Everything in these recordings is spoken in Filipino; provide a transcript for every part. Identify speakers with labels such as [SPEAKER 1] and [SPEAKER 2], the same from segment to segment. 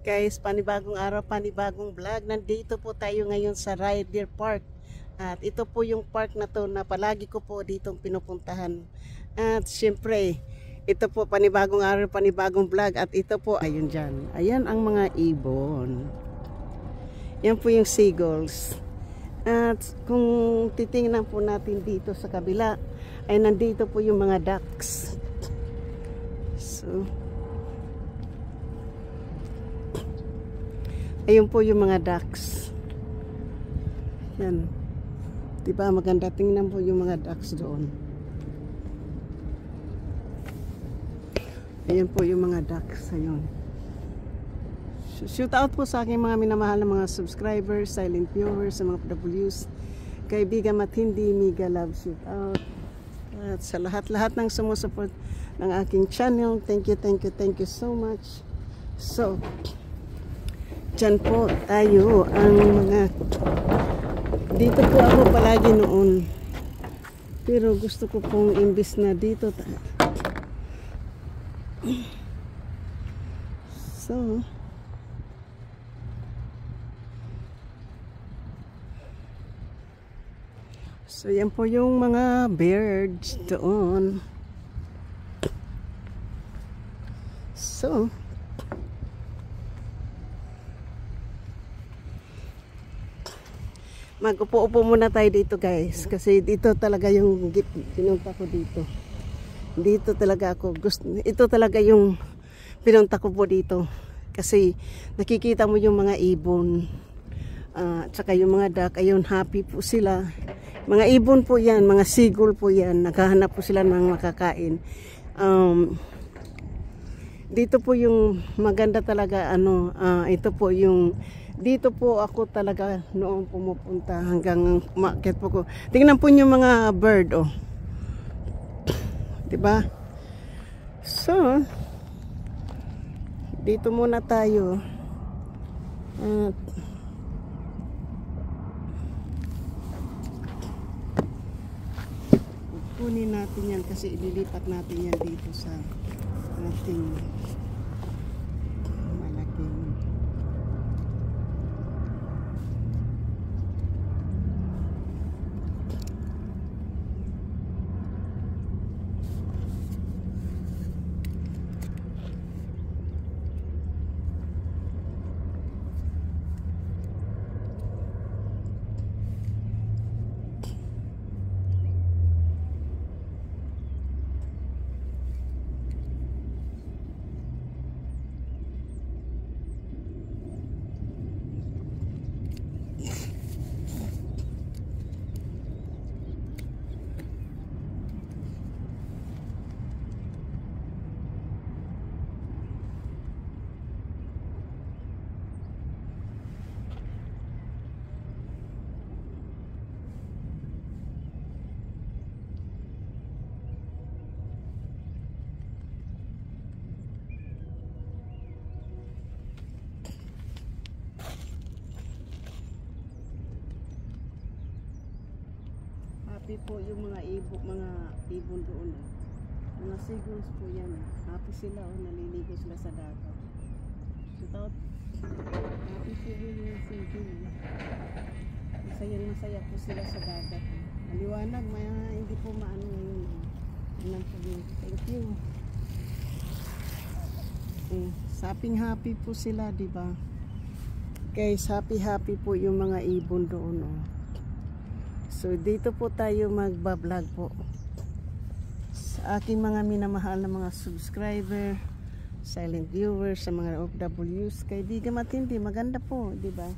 [SPEAKER 1] Guys, panibagong araw, panibagong vlog. Nandito po tayo ngayon sa Ryder Park. At ito po yung park na to na palagi ko po ditong pinupuntahan. At syempre, ito po panibagong araw, panibagong vlog. At ito po, ayun dyan. Ayan ang mga ibon. Yan po yung seagulls. At kung titingnan po natin dito sa kabila, ay nandito po yung mga ducks. So, ayun po yung mga ducks. Yan. Diba maganda, tingnan po yung mga ducks doon. Ayun po yung mga ducks. Ayun. Shoot out po sa aking mga minamahal na mga subscribers, silent viewers, sa mga W's, kaibigan at hindi mega love, shoot out. At sa lahat-lahat ng sumusupport ng aking channel, thank you so much. So, dyan po tayo ang mga, dito po ako palagi noon, pero gusto ko pong imbis na dito so yan po yung mga birds doon. So mag-upo-upo muna tayo dito guys, kasi dito talaga yung pinunta ko dito. Dito talaga ako gusto, ito talaga yung pinunta ko po dito, kasi nakikita mo yung mga ibon, at saka yung mga duck. Ayun, happy po sila. Mga ibon po yan, mga seagull po yan, naghahanap po sila ng makakain. Dito po yung maganda talaga, ito po yung, dito po ako talaga noong pumupunta hanggang umakyat po ko. Tingnan po yung mga bird, oh. 'Di ba? So, dito muna tayo. At kunin natin yan kasi ililipat natin yan dito sa ating malaking happy po yung mga ibon doon, eh. Mga seagulls po yan, eh. Happy sila, oh, naliligo sila sa dagat. Without happy po yung seagull. Masaya po sila sa dagat, eh. Maliwanag, hindi po maano ngayon, eh. Tingnan po yun. Thank you. Happy po sila, diba? Guys, happy po yung mga ibon doon, oh. So dito po tayo magbablog po sa aking mga minamahal na mga subscriber, silent viewers, sa mga OFWs, kaibigan at hindi, maganda po, di ba?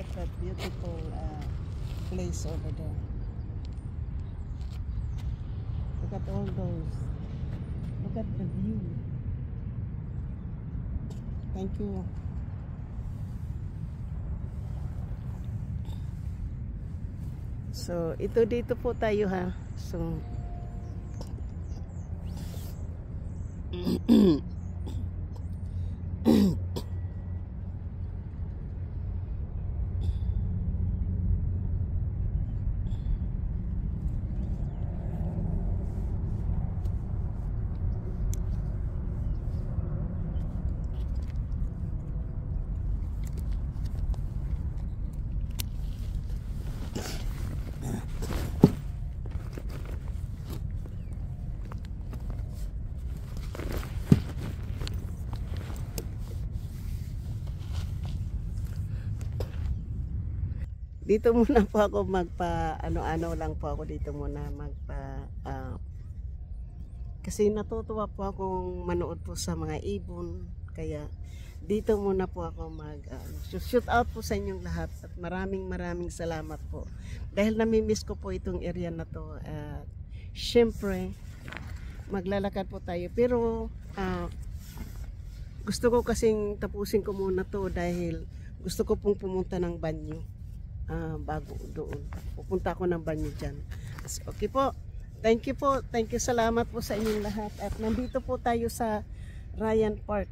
[SPEAKER 1] at that beautiful place over there. Look at all those. Look at the view. Thank you. So, ito dito po tayo ha. So, dito muna po ako magpa ano-ano lang po ako dito muna magpa kasi natutuwa po akong manood po sa mga ibon, kaya dito muna po ako shoot out po sa inyong lahat at maraming salamat po dahil namimiss ko po itong area na to. Syempre maglalakad po tayo pero gusto ko kasing tapusin ko muna to dahil gusto ko pong pumunta ng banyo. Bago doon pupunta ako ng banyo dyan. Okay po, thank you po, thank you, salamat po sa inyong lahat at nandito po tayo sa Ryan Park.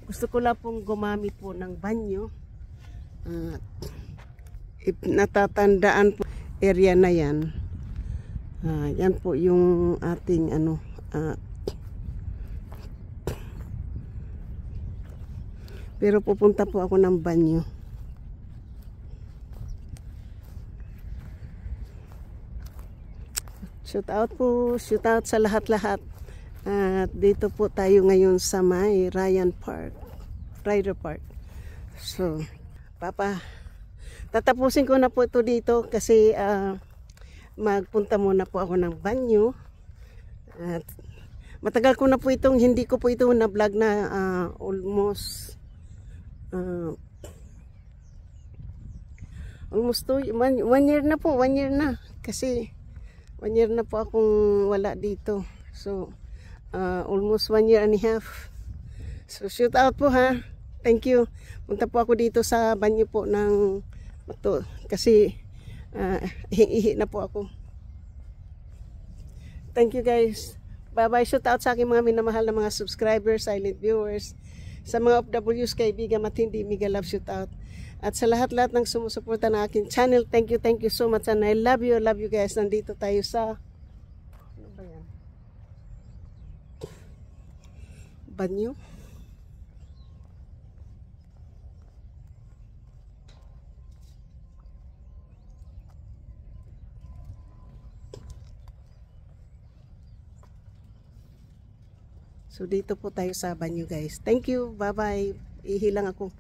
[SPEAKER 1] Gusto ko lang pong gumamit po ng banyo. If natatandaan po area na yan, yan po yung ating pero pupunta po ako ng banyo. Shout out po, shout out sa lahat-lahat. At dito po tayo ngayon sa may Ryan Park, Ryder Park. So, tatapusin ko na po ito dito kasi magpunta muna po ako ng banyo. At matagal ko na po itong, hindi ko po ito na vlog na almost 1 year na po, 1 year na. Kasi 1 year na po akong wala dito. So, almost 1 year and a half. So, shoot out po ha. Thank you. Punta po ako dito sa banyo po ng ito. Kasi, ihi na po ako. Thank you guys. Bye-bye. Shout out sa aking mga minamahal na mga subscribers, silent viewers. Sa mga OFWs, kaibigan, matindi, mega love, shoot out. At sa lahat-lahat ng sumusuporta ng aking channel, thank you so much and I love you guys. Nandito tayo sa ano ba yan? Banyo. So dito po tayo sa banyo guys. Thank you, bye bye. Ihilang ako.